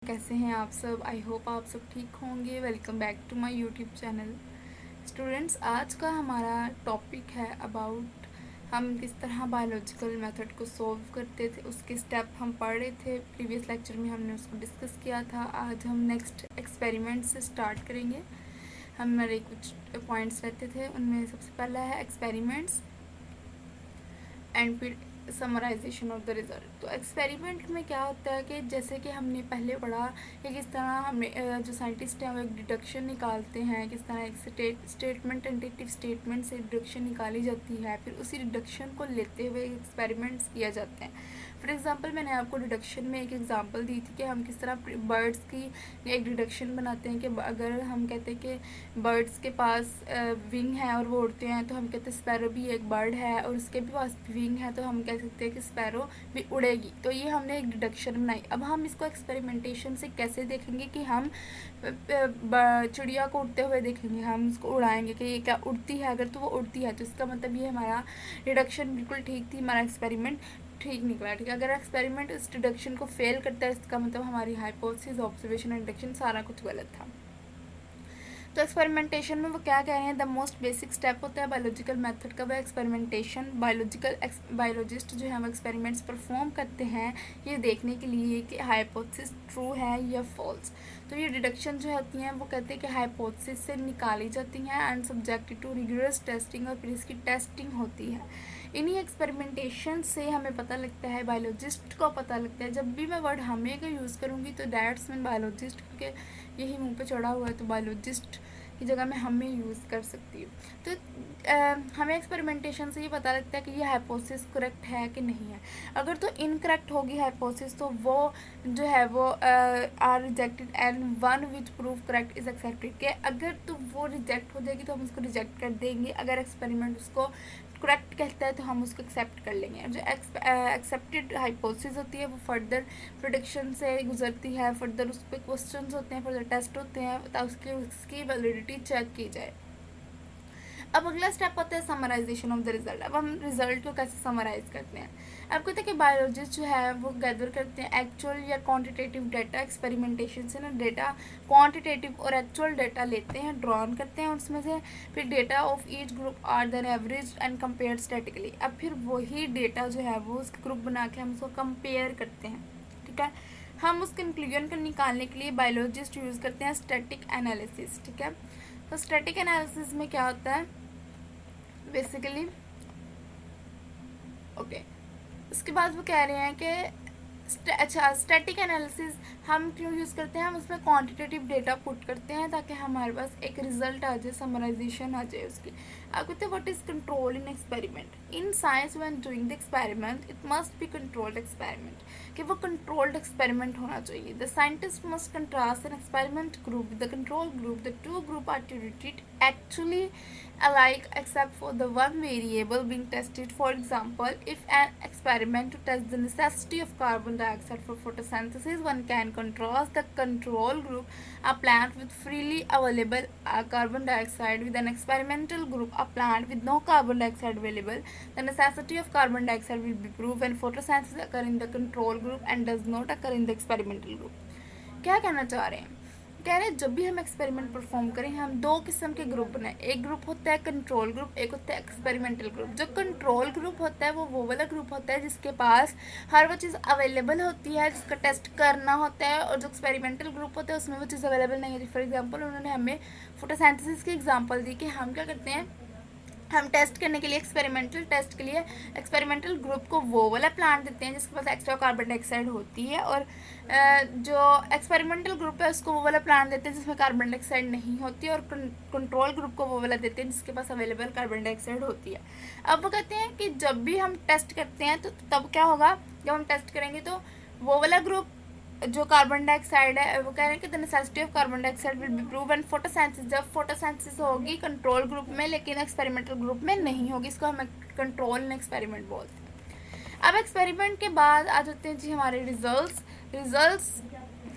कैसे हैं आप सब। आई होप आप सब ठीक होंगे। Welcome back to my YouTube channel. Students, आज का हमारा टॉपिक है अबाउट हम किस तरह बायोलॉजिकल मेथड को सॉल्व करते थे। उसके स्टेप हम पढ़ रहे थे, प्रीवियस लेक्चर में हमने उसको डिस्कस किया था। आज हम नेक्स्ट एक्सपेरिमेंट से स्टार्ट करेंगे। हमारे कुछ पॉइंट्स रहते थे, उनमें सबसे पहला है एक्सपेरिमेंट्स एंड फिर समराइजेशन ऑफ द रिजल्ट। तो एक्सपेरिमेंट में क्या होता है कि जैसे कि हमने पहले पढ़ा कि किस तरह हमें जो साइंटिस्ट हैं वो एक डिडक्शन निकालते हैं, किस तरह एक स्टेटमेंट टेंटेटिव स्टेटमेंट से डिडक्शन निकाली जाती है, फिर उसी डिडक्शन को लेते हुए एक्सपेरिमेंट्स किया जाते हैं। फॉर एग्जांपल मैंने आपको डिडक्शन में एक एग्जांपल दी थी कि हम किस तरह बर्ड्स की एक डिडक्शन बनाते हैं कि अगर हम कहते हैं कि बर्ड्स के पास विंग है और वो उड़ते हैं, तो हम कहते हैं स्पैरो भी एक बर्ड है और उसके भी पास विंग है, तो हम कह सकते हैं कि स्पैरो भी उड़ेगी। तो ये हमने एक डिडक्शन बनाई। अब हम इसको एक्सपेरिमेंटेशन से कैसे देखेंगे कि हम चिड़िया को उड़ते हुए देखेंगे, हम उसको उड़ाएंगे कि ये क्या उड़ती है। अगर तो वो उड़ती है तो इसका मतलब ये हमारा डिडक्शन बिल्कुल ठीक थी, हमारा एक्सपेरिमेंट ठीक निकला। ठीक है, अगर एक्सपेरिमेंट इस डिडक्शन को फेल करता है, इसका मतलब हमारी हाइपोथेसिस, ऑब्जर्वेशन एंड डिडक्शन सारा कुछ गलत था। तो एक्सपेरिमेंटेशन में वो क्या कह रहे हैं, द मोस्ट बेसिक स्टेप होता है बायोलॉजिकल मेथड का, वो एक्सपेरिमेंटेशन। बायोलॉजिस्ट जो है वो एक्सपेरिमेंट्स परफॉर्म करते हैं ये देखने के लिए कि हाइपोथेसिस ट्रू है या फॉल्स। तो ये डिडक्शन जो होती हैं वो कहते हैं कि हाइपोथेसिस से निकाली जाती हैं and subjected to rigorous testing, और फिर इसकी टेस्टिंग होती है। इन्हीं एक्सपेरिमेंटेशन से हमें पता लगता है, बायोलॉजिस्ट को पता लगता है। जब भी मैं वर्ड हमें का यूज़ करूँगी तो दैट्स मीन बायोलॉजिस्ट, क्योंकि यही मुंह पे चढ़ा हुआ है, तो बायोलॉजिस्ट की जगह मैं हमें यूज़ कर सकती हूँ। तो हमें एक्सपेरिमेंटेशन से ये पता लगता है कि ये हाइपोथेसिस करेक्ट है कि नहीं है। अगर तो इनकरेक्ट होगी हाइपोथेसिस तो वो जो है वो are rejected and one which prove correct is accepted. के अगर तो वो रिजेक्ट हो जाएगी तो हम उसको रिजेक्ट कर देंगे, अगर एक्सपेरिमेंट उसको करेक्ट कहता है तो हम उसको एक्सेप्ट कर लेंगे। जो एक्सेप्टेड हाइपोथेसिस होती है वो फर्दर प्रोडिक्शन से गुजरती है, फर्दर उस पर क्वेश्चंस होते हैं, फर्दर टेस्ट होते हैं ताकि उसकी वैलिडिटी चेक की जाए। अब अगला स्टेप होता है समराइजेशन ऑफ द रिजल्ट। अब हम रिजल्ट को कैसे समराइज करते हैं। अब कहते हैं कि बायोलॉजिस्ट जो है वो गैदर करते हैं एक्चुअल या क्वांटिटेटिव डाटा। एक्सपेरिमेंटेशन से ना डेटा क्वांटिटेटिव और एक्चुअल डाटा लेते हैं, ड्रॉन करते हैं उसमें से, फिर data of each group are then average and compare statically. अब फिर वही डेटा जो है वो उसके ग्रुप बना के हम उसको कंपेयर करते हैं। ठीक है, हम उस कंक्लूजन को निकालने के लिए बायोलॉजिस्ट यूज़ करते हैं स्टैटिक एनालिसिस। ठीक है, तो स्टैटिक एनालिसिस में क्या होता है बेसिकली, ओके, उसके बाद वो कह रहे हैं कि अच्छा, स्टैटिक एनालिसिस हम क्यों यूज़ करते हैं, हम उसमें क्वांटिटेटिव डेटा पुट करते हैं ताकि हमारे पास एक रिजल्ट आ जाए, समराइजेशन आ जाए उसकी। अब कहते हैं what is control in experiment. In science when doing the experiment it must be controlled experiment, कि वो कंट्रोल्ड एक्सपेरिमेंट होना चाहिए। The scientist must contrast an experiment group with the control group. The two group are to treat actually alike except for the one variable being tested. For example, if an experiment to test the necessity of carbon dioxide for photosynthesis, one can contrast the control group, a plant with freely available carbon dioxide, with an experimental group, a plant with no carbon dioxide available. The necessity of carbon dioxide will be proved when photosynthesis occurs in the control group and does not occur in the experimental group. क्या कहना चाह रहे हैं, कह रहे हैं जब भी हम एक्सपेरिमेंट परफॉर्म करें हम दो किस्म के ग्रुप बनाए। एक ग्रुप होता है कंट्रोल ग्रुप, एक होता है एक्सपेरिमेंटल ग्रुप। जो कंट्रोल ग्रुप होता है वो वाला ग्रुप होता है जिसके पास हर वो चीज़ अवेलेबल होती है जिसका टेस्ट करना होता है, और जो एक्सपेरिमेंटल ग्रुप होता है उसमें वो चीज़ अवेलेबल नहीं होती। फॉर एग्जाम्पल उन्होंने हमें फोटोसिंथेसिस की एग्जाम्पल दी कि हम क्या करते हैं, हम टेस्ट करने के लिए एक्सपेरिमेंटल टेस्ट के लिए एक्सपेरिमेंटल ग्रुप को वो वाला प्लांट देते हैं जिसके पास एक्स्ट्रा कार्बन डाइऑक्साइड होती है, और जो एक्सपेरिमेंटल ग्रुप है उसको वो वाला प्लांट देते हैं जिसमें कार्बन डाइऑक्साइड नहीं होती, और कंट्रोल ग्रुप को वो वाला देते हैं जिसके पास अवेलेबल कार्बन डाइऑक्साइड होती है। अब वो कहते हैं कि जब भी हम टेस्ट करते हैं तो तब क्या होगा, जब हम टेस्ट करेंगे तो वो वाला ग्रुप जो कार्बन डाइऑक्साइड है वो कह रहे हैं कि the necessity of carbon dioxide will be prove and photosynthesis. जब फोटोसिंथेसिस होगी कंट्रोल ग्रुप में लेकिन एक्सपेरिमेंटल ग्रुप में नहीं होगी, इसको हम कंट्रोल इन एक्सपेरिमेंट बोलते हैं। अब एक्सपेरिमेंट के बाद आ जाते हैं जी हमारे रिजल्ट्स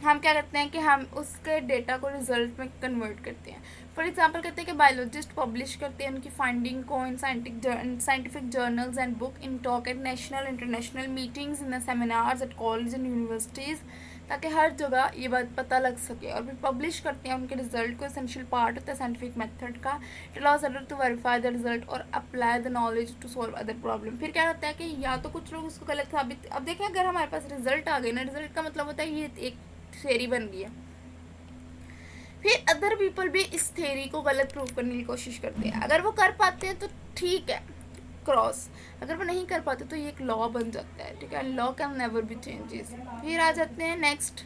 हम क्या करते हैं कि हम उसके डेटा को रिजल्ट में कन्वर्ट करते हैं। फॉर एग्जांपल कहते हैं कि बायोलॉजिस्ट पब्लिश करते हैं उनकी फाइंडिंग को in scientific journals and book, in talk eight national international meetings, in seminars at college and universities, ताकि हर जगह ये बात पता लग सके, और फिर पब्लिश करते हैं उनके रिजल्ट को। एसेंशियल पार्ट होता है साइंटिफिक मेथड का। It allows other to verify the result और apply the knowledge to solve other problem. फिर क्या होता है कि या तो कुछ लोग उसको गलत साबित, अब देखें अगर हमारे पास रिजल्ट आ गए ना, रिजल्ट का मतलब होता है ये एक थ्योरी बन गई है, फिर अदर पीपल भी इस थ्योरी को गलत प्रूव करने की कोशिश करते हैं। अगर वो कर पाते हैं तो ठीक है, क्रॉस। अगर वो नहीं कर पाते तो ये एक लॉ बन जाता है, ठीक है। Law can never be changes. फिर आ जाते हैं नेक्स्ट।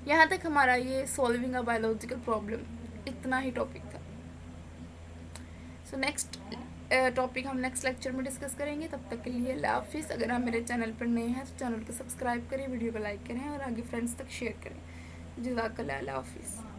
यहाँ तक हमारा ये सॉल्विंग अ बायोलॉजिकल प्रॉब्लम इतना ही टॉपिक था। सो नेक्स्ट टॉपिक हम नेक्स्ट लेक्चर में डिस्कस करेंगे। तब तक के लिए अल्लाह हाफिज़। अगर आप मेरे चैनल पर नए हैं तो चैनल को सब्सक्राइब करें, वीडियो को लाइक करें और आगे फ्रेंड्स तक शेयर करें। जज़ाकल्लाह, अल्लाह हाफिज़।